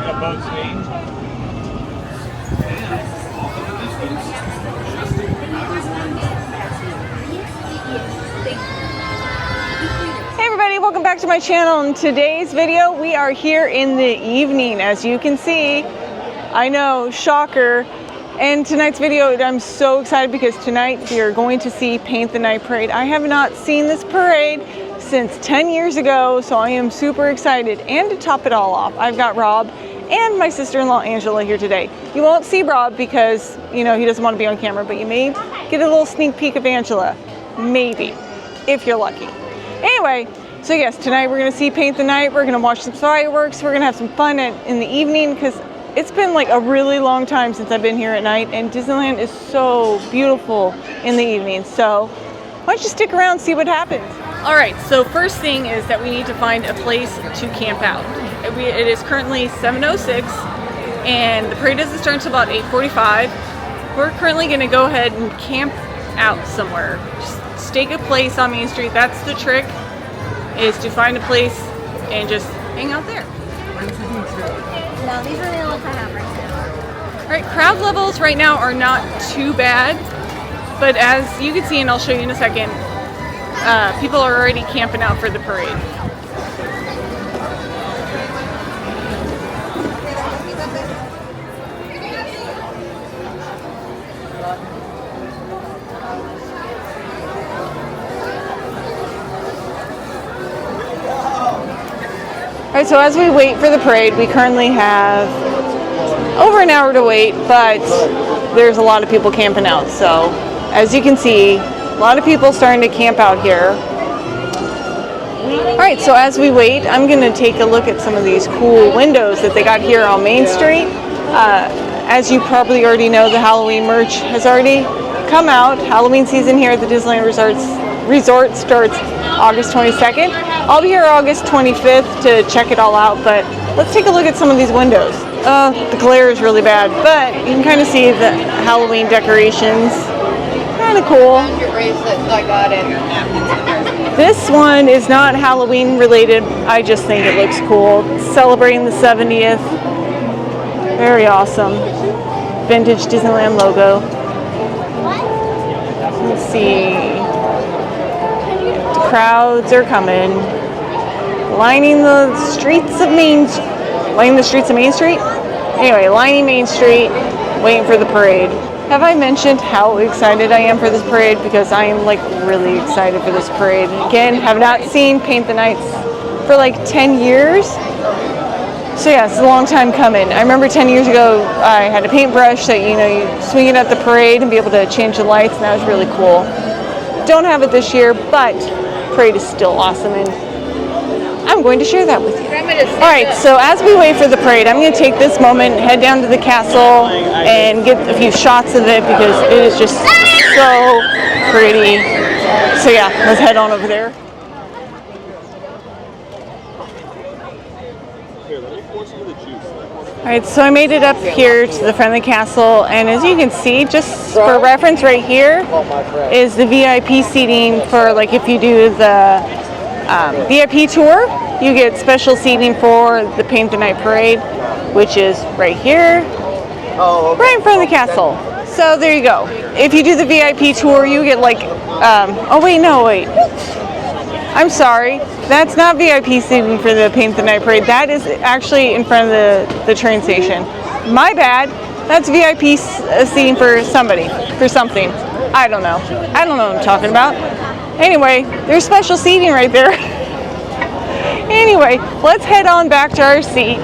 Hey everybody, welcome back to my channel. In today's video, we are here in the evening, as you can see. I know, shocker. And tonight's video, I'm so excited because tonight we are going to see Paint the Night Parade. I have not seen this parade since 10 years ago, so I am super excited. And to top it all off, I've got Rob and my sister-in-law Angela here today. You won't see Rob because, you know, he doesn't want to be on camera, but you may get a little sneak peek of Angela. Maybe, if you're lucky. Anyway, so yes, tonight we're gonna see Paint the Night. We're gonna watch some fireworks. We're gonna have some fun in the evening because it's been like a really long time since I've been here at night, and Disneyland is so beautiful in the evening. So why don't you stick around and see what happens. All right, so first thing is that we need to find a place to camp out. It is currently 7:06 and the parade doesn't start until about 8:45. We're currently gonna go ahead and camp out somewhere. Just stake a place on Main Street. That's the trick, is to find a place and just hang out there. No, these are the ones I have right now. Alright, crowd levels right now are not too bad, but as you can see, and I'll show you in a second, people are already camping out for the parade. Alright, so as we wait for the parade, we currently have over an hour to wait, but there's a lot of people camping out. So as you can see, a lot of people starting to camp out here. Alright, so as we wait, I'm going to take a look at some of these cool windows that they got here on Main Street. As you probably already know, the Halloween merch has already come out. Halloween season here at the Disneyland Resort starts August 22nd. I'll be here August 25th to check it all out, but let's take a look at some of these windows. The glare is really bad, but you can kind of see the Halloween decorations. Kind of cool. This one is not Halloween related. I just think it looks cool. Celebrating the 70th. Very awesome. Vintage Disneyland logo. Let's see. The crowds are coming. Lining the streets of Main Street? Anyway, lining Main Street, waiting for the parade. Have I mentioned how excited I am for this parade? Because I am like really excited for this parade. Again, have not seen Paint the Nights for like 10 years. So yeah, it's a long time coming. I remember 10 years ago, I had a paintbrush that, you know, you swing it at the parade and be able to change the lights, and that was really cool. Don't have it this year, but parade is still awesome, and I'm going to share that with you. Alright, so as we wait for the parade, I'm going to take this moment, head down to the castle, and get a few shots of it because it is just so pretty. So yeah, let's head on over there. Alright, so I made it up here to the front of the castle, and as you can see, just for reference right here is the VIP seating for, like, if you do the VIP tour, you get special seating for the Paint the Night Parade, which is right here, right in front of the castle. So there you go. If you do the VIP tour, you get like, I'm sorry, that's not VIP seating for the Paint the Night Parade. That is actually in front of the train station. My bad. That's VIP seating for somebody, for something. I don't know what I'm talking about. Anyway, there's special seating right there. Anyway, let's head on back to our seat.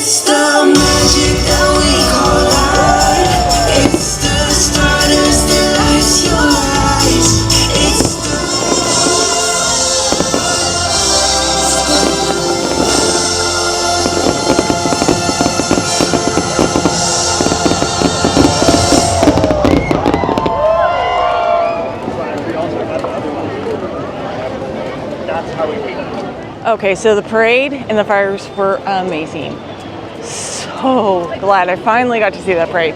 It's the magic that we call art. It's the stardust that lights your eyes. It's Okay, so the parade and the fireworks were amazing. So glad I finally got to see that parade.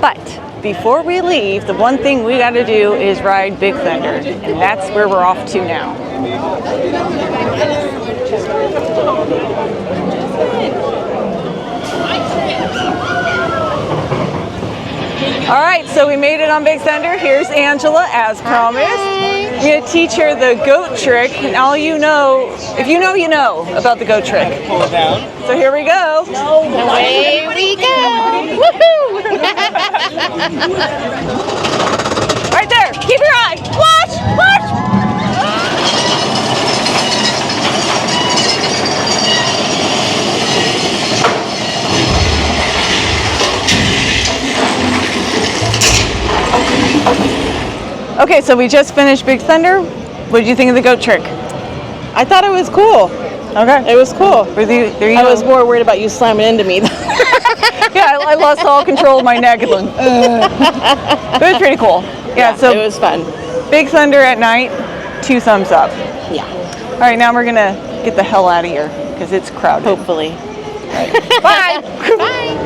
But before we leave, the one thing we got to do is ride Big Thunder, and that's where we're off to now. All right, so we made it on Big Thunder. Here's Angela, as promised. I'm going to teach her the goat trick, and all you know, if you know, you know about the goat trick. Pull it down. So here we go. Away we go! Woohoo! Right there. Keep your eye. Watch! Watch! Okay, so we just finished Big Thunder. What did you think of the goat trick? I thought it was cool. Okay. It was cool. There you I go. was more worried about you slamming into me. Yeah, I lost all control of my neck. It was pretty cool. Yeah, so it was fun. Big Thunder at night, 2 thumbs up. Yeah. All right, now we're gonna get the hell out of here because it's crowded. Hopefully. Bye. Bye!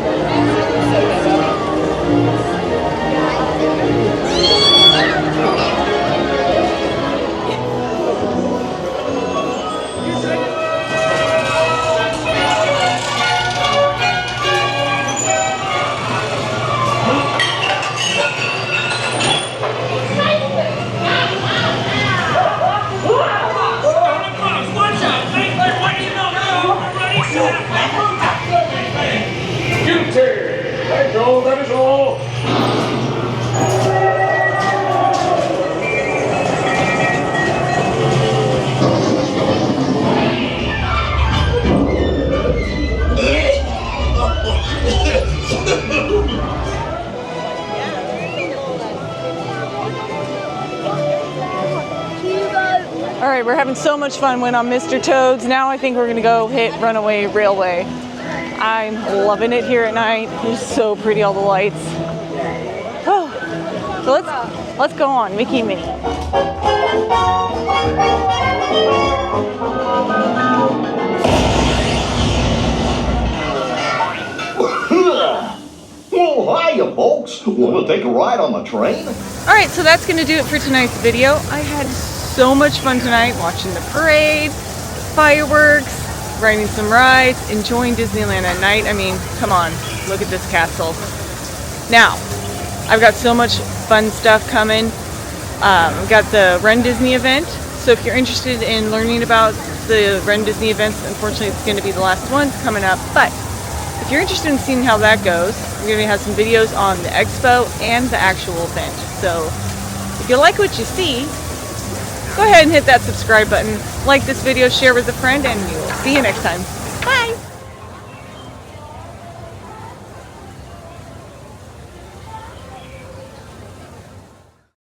That is all. All right, we're having so much fun. Went on Mr. Toad's. Now I think we're gonna go hit Runaway Railway. I'm loving it here at night. It's so pretty, all the lights. Oh, so let's go on, Mickey and Minnie. Well, hiya, folks. Want to take a ride on the train? All right, so that's gonna do it for tonight's video. I had so much fun tonight watching the parade, fireworks, riding some rides, enjoying Disneyland at night. I mean, come on, look at this castle. Now, I've got so much fun stuff coming. I've got the Run Disney event. So if you're interested in learning about the Run Disney events, unfortunately it's going to be the last one coming up. But if you're interested in seeing how that goes, I'm going to have some videos on the expo and the actual event. So if you like what you see, go ahead and hit that subscribe button, like this video, share with a friend, and we will see you next time.